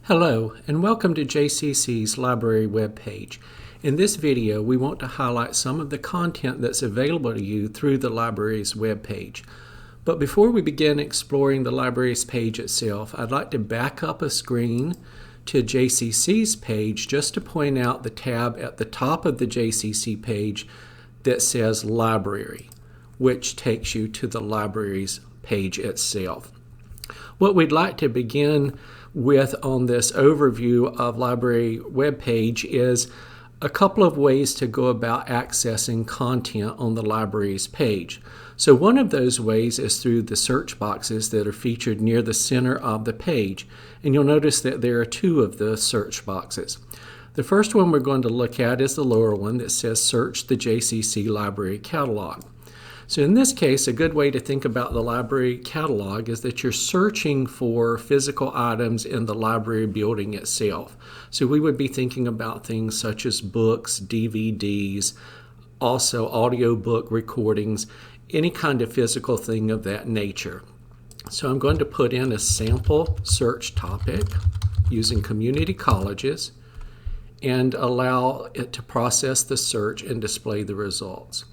Hello, and welcome to JCC's library webpage. In this video, we want to highlight some of the content that's available to you through the library's webpage. But before we begin exploring the library's page itself, I'd like to back up a screen to JCC's page just to point out the tab at the top of the JCC page that says Library, which takes you to the library's page itself. What we'd like to begin with on this overview of library webpage is a couple of ways to go about accessing content on the library's page. So one of those ways is through the search boxes that are featured near the center of the page. And you'll notice that there are two of the search boxes. The first one we're going to look at is the lower one that says Search the JCC Library Catalog. So in this case, a good way to think about the library catalog is that you're searching for physical items in the library building itself. So we would be thinking about things such as books, DVDs, also audiobook recordings, any kind of physical thing of that nature. So I'm going to put in a sample search topic using community colleges and allow it to process the search and display the results.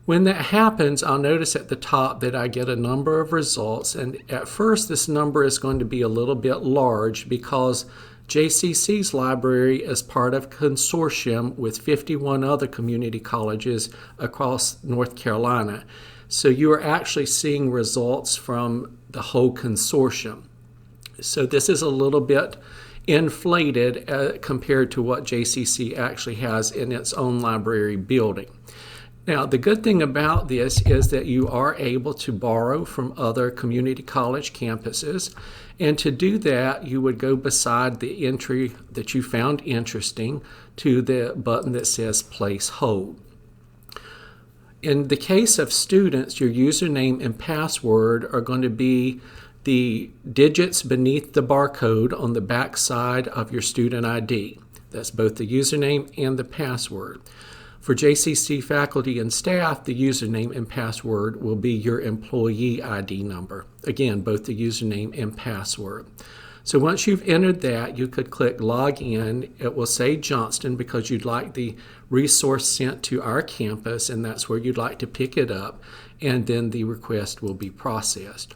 When that happens, I'll notice at the top that I get a number of results, and at first this number is going to be a little bit large because JCC's library is part of a consortium with 51 other community colleges across North Carolina. So you are actually seeing results from the whole consortium. So this is a little bit inflated compared to what JCC actually has in its own library building. Now, the good thing about this is that you are able to borrow from other community college campuses. And to do that, you would go beside the entry that you found interesting to the button that says Place Hold. In the case of students, your username and password are going to be the digits beneath the barcode on the back side of your student ID. That's both the username and the password. For JCC faculty and staff, the username and password will be your employee ID number. Again, both the username and password. So once you've entered that, you could click Log In. It will say Johnston because you'd like the resource sent to our campus, and that's where you'd like to pick it up, and then the request will be processed.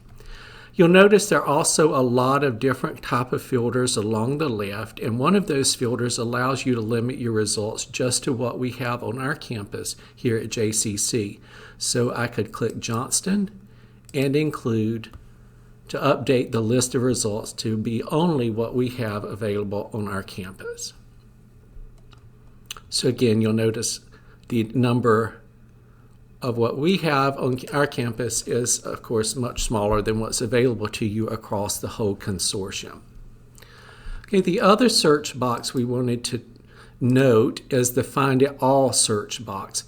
You'll notice there are also a lot of different type of filters along the left, and one of those filters allows you to limit your results just to what we have on our campus here at JCC. So I could click Johnston and include to update the list of results to be only what we have available on our campus. So again, you'll notice the number of what we have on our campus is, of course, much smaller than what's available to you across the whole consortium. Okay, the other search box we wanted to note is the Find It All search box.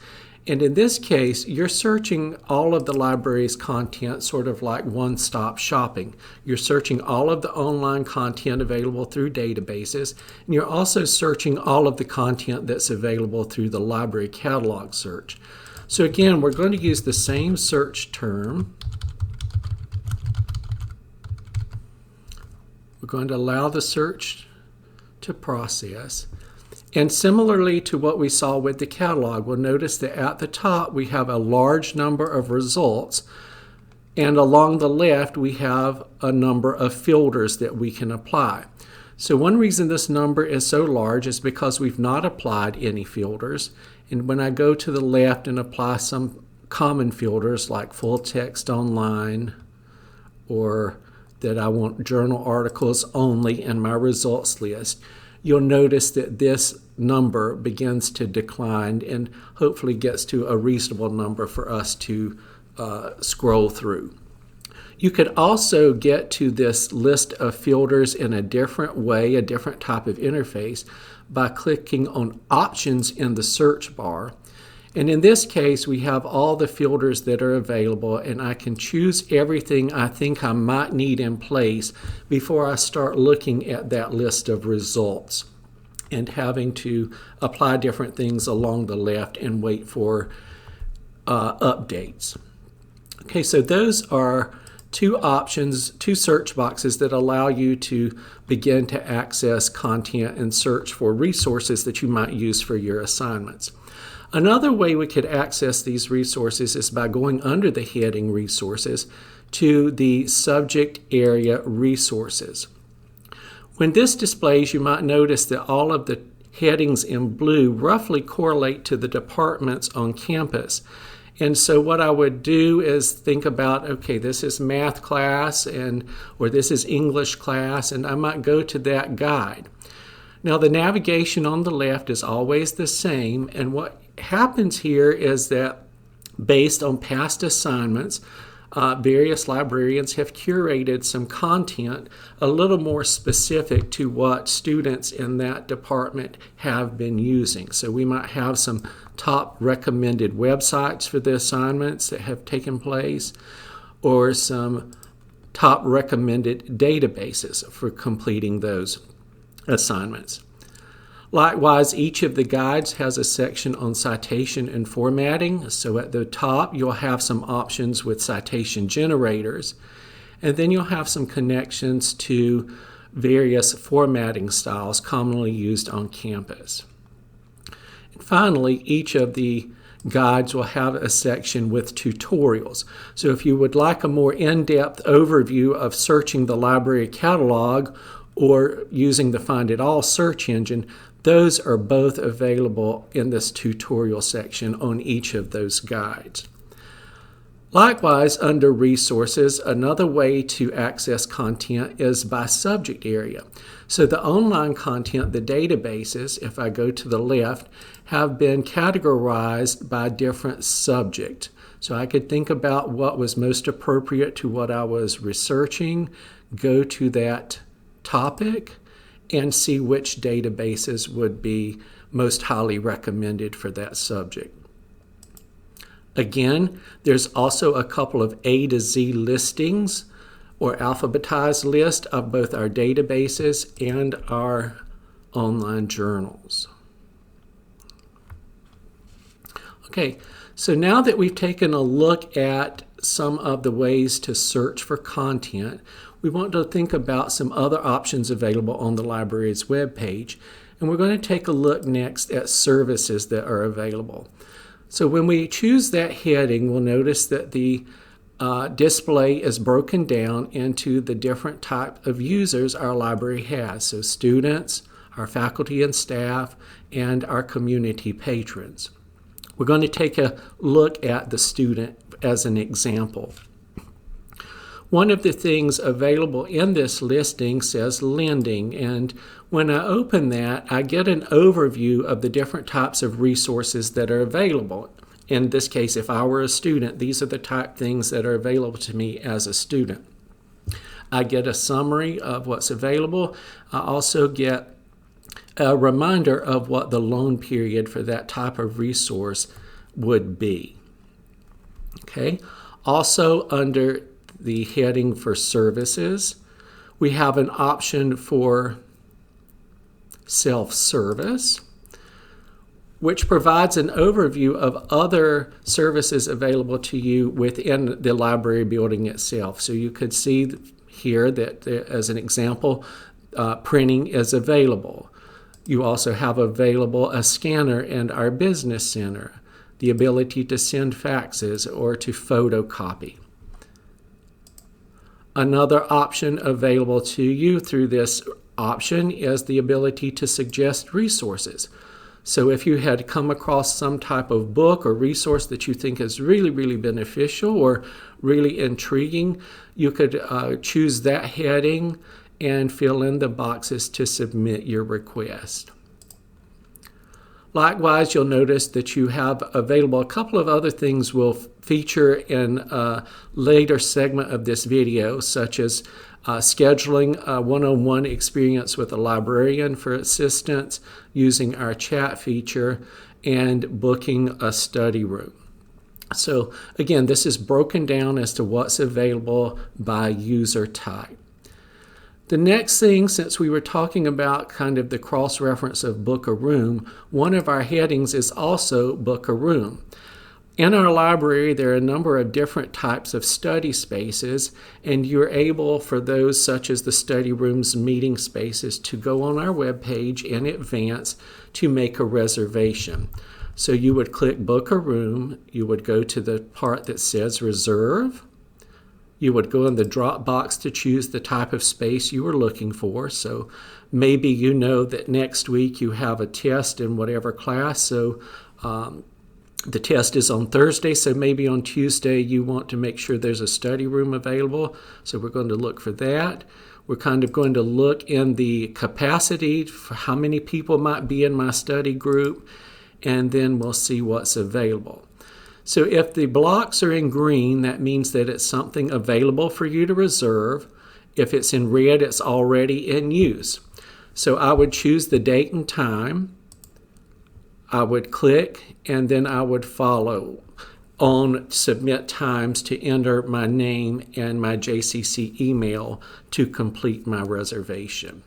And in this case, you're searching all of the library's content sort of like one-stop shopping. You're searching all of the online content available through databases, and you're also searching all of the content that's available through the library catalog search. So again, we're going to use the same search term. We're going to allow the search to process. And similarly to what we saw with the catalog, we'll notice that at the top we have a large number of results, and along the left we have a number of filters that we can apply. So one reason this number is so large is because we've not applied any filters. And when I go to the left and apply some common filters like full text online, or that I want journal articles only in my results list, you'll notice that this number begins to decline and hopefully gets to a reasonable number for us to scroll through. You could also get to this list of filters in a different way, a different type of interface, by clicking on Options in the search bar. And in this case, we have all the filters that are available, and I can choose everything I think I might need in place before I start looking at that list of results and having to apply different things along the left and wait for updates. Okay, so those are two options, two search boxes that allow you to begin to access content and search for resources that you might use for your assignments. Another way we could access these resources is by going under the heading Resources to the Subject Area Resources. When this displays, you might notice that all of the headings in blue roughly correlate to the departments on campus. And so what I would do is think about, okay, this is math class or this is English class, and I might go to that guide. Now the navigation on the left is always the same, and what happens here is that based on past assignments, various librarians have curated some content a little more specific to what students in that department have been using. So we might have some top recommended websites for the assignments that have taken place, or some top recommended databases for completing those assignments. Likewise, each of the guides has a section on citation and formatting. So at the top, you'll have some options with citation generators, and then you'll have some connections to various formatting styles commonly used on campus. And finally, each of the guides will have a section with tutorials. So if you would like a more in-depth overview of searching the library catalog or using the Find It All search engine, those are both available in this tutorial section on each of those guides. Likewise, under Resources, another way to access content is by subject area. So the online content, the databases, if I go to the left, have been categorized by different subject. So I could think about what was most appropriate to what I was researching, go to that topic, and see which databases would be most highly recommended for that subject. Again, there's also a couple of A to Z listings or alphabetized list of both our databases and our online journals. Okay, so now that we've taken a look at some of the ways to search for content, we want to think about some other options available on the library's webpage, and we're going to take a look next at services that are available. So when we choose that heading, we'll notice that the display is broken down into the different type of users our library has. So students, our faculty and staff, and our community patrons. We're going to take a look at the student as an example. One of the things available in this listing says lending, and when I open that, I get an overview of the different types of resources that are available. In this case, if I were a student, these are the type things that are available to me as a student. I get a summary of what's available. I also get a reminder of what the loan period for that type of resource would be. Okay. Also, under the heading for services, we have an option for self-service, which provides an overview of other services available to you within the library building itself. So you could see here that, as an example, printing is available. You also have available a scanner in our business center, the ability to send faxes or to photocopy. Another option available to you through this option is the ability to suggest resources. So if you had come across some type of book or resource that you think is really, really beneficial or really intriguing, you could choose that heading and fill in the boxes to submit your request. Likewise, you'll notice that you have available a couple of other things we'll feature in a later segment of this video, such as scheduling a one-on-one experience with a librarian for assistance using our chat feature, and booking a study room. So again, this is broken down as to what's available by user type. The next thing, since we were talking about kind of the cross-reference of book a room, one of our headings is also book a room. In our library, there are a number of different types of study spaces, and you're able, for those such as the study rooms, meeting spaces, to go on our webpage in advance to make a reservation. So you would click Book a Room, you would go to the part that says Reserve, you would go in the drop box to choose the type of space you were looking for. So maybe you know that next week you have a test in whatever class, so the test is on Thursday, so maybe on Tuesday you want to make sure there's a study room available. So we're going to look for that. We're kind of going to look in the capacity for how many people might be in my study group, and then we'll see what's available. So if the blocks are in green, that means that it's something available for you to reserve. If it's in red, it's already in use. So I would choose the date and time. I would click, and then I would follow on Submit Times to enter my name and my JCC email to complete my reservation.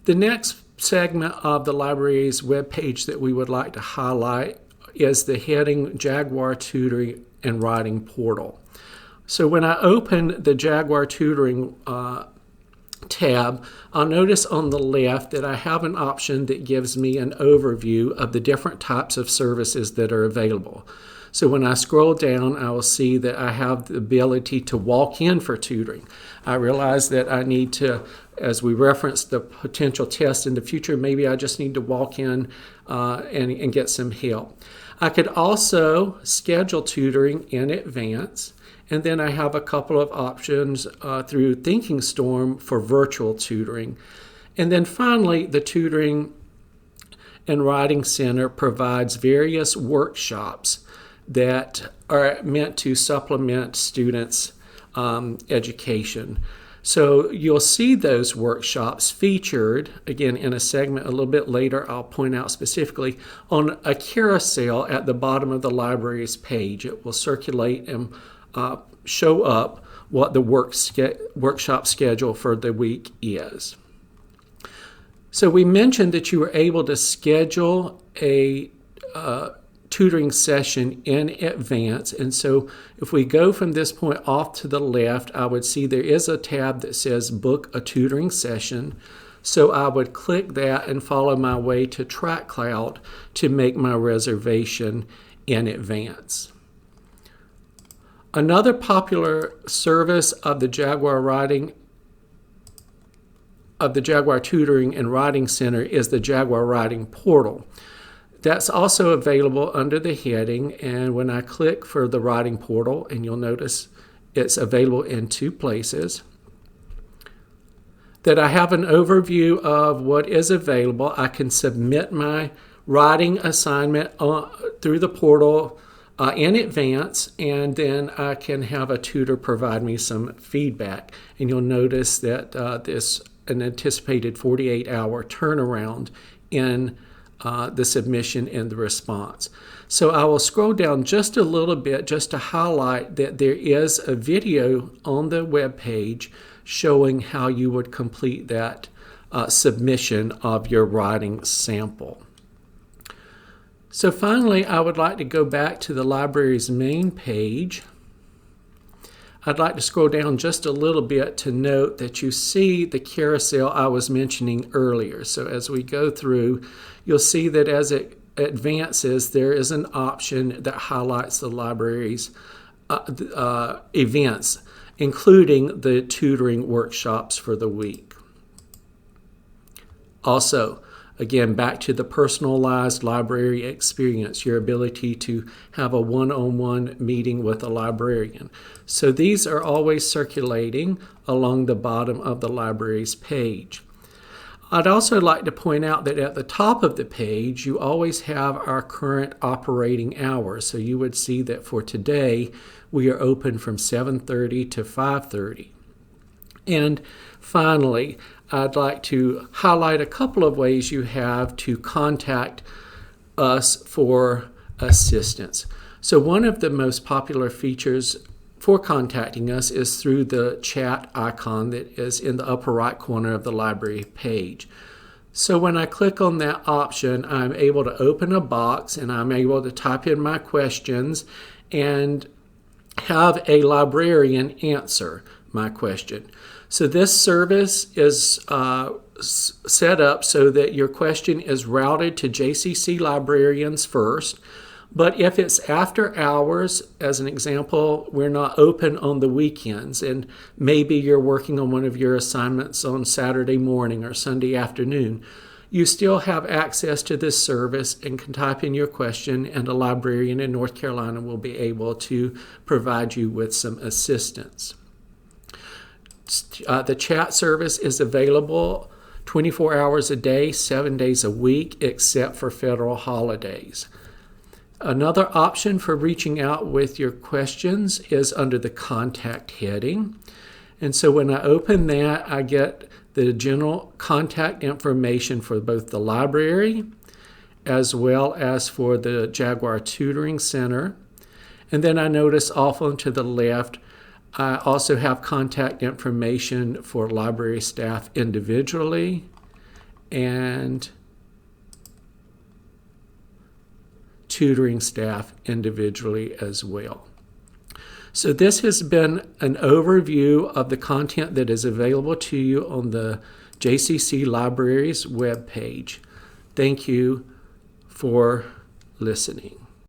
The next segment of the library's webpage that we would like to highlight is the heading Jaguar Tutoring and Writing Portal. So when I open the Jaguar Tutoring tab, I'll notice on the left that I have an option that gives me an overview of the different types of services that are available. So when I scroll down, I will see that I have the ability to walk in for tutoring. I realize that I need to, as we reference the potential test in the future, maybe I just need to walk in and get some help. I could also schedule tutoring in advance. And then I have a couple of options through Thinking Storm for virtual tutoring. And then finally, the Tutoring and Writing Center provides various workshops that are meant to supplement students' education. So you'll see those workshops featured, again, in a segment a little bit later. I'll point out specifically on a carousel at the bottom of the library's page. It will circulate and show up what the workshop schedule for the week is. So we mentioned that you were able to schedule a tutoring session in advance, and so if we go from this point off to the left, I would see there is a tab that says Book a Tutoring Session. So I would click that and follow my way to TrackCloud to make my reservation in advance. Another popular service of the Jaguar Tutoring and Writing Center is the Jaguar Writing Portal. That's also available under the heading, and when I click for the Writing Portal, and you'll notice it's available in two places, that I have an overview of what is available. I can submit my writing assignment through the portal in advance, and then I can have a tutor provide me some feedback. And you'll notice that there's an anticipated 48-hour turnaround in the submission and the response. So I will scroll down just a little bit just to highlight that there is a video on the web page showing how you would complete that submission of your writing sample. So finally, I would like to go back to the library's main page. I'd like to scroll down just a little bit to note that you see the carousel I was mentioning earlier. So as we go through, you'll see that as it advances, there is an option that highlights the library's events, including the tutoring workshops for the week. Also, again, back to the personalized library experience, your ability to have a one-on-one meeting with a librarian. So these are always circulating along the bottom of the library's page. I'd also like to point out that at the top of the page, you always have our current operating hours. So you would see that for today, we are open from 7:30 to 5:30. And finally, I'd like to highlight a couple of ways you have to contact us for assistance. So one of the most popular features for contacting us is through the chat icon that is in the upper right corner of the library page. So when I click on that option, I'm able to open a box and I'm able to type in my questions and have a librarian answer my question. So this service is set up so that your question is routed to JCC librarians first. But if it's after hours, as an example, we're not open on the weekends, and maybe you're working on one of your assignments on Saturday morning or Sunday afternoon, you still have access to this service and can type in your question, and a librarian in North Carolina will be able to provide you with some assistance. The chat service is available 24 hours a day, 7 days a week, except for federal holidays. Another option for reaching out with your questions is under the contact heading. And so when I open that, I get the general contact information for both the library as well as for the Jaguar Tutoring Center. And then I notice off on to the left, I also have contact information for library staff individually and tutoring staff individually as well. So this has been an overview of the content that is available to you on the JCC Libraries webpage. Thank you for listening.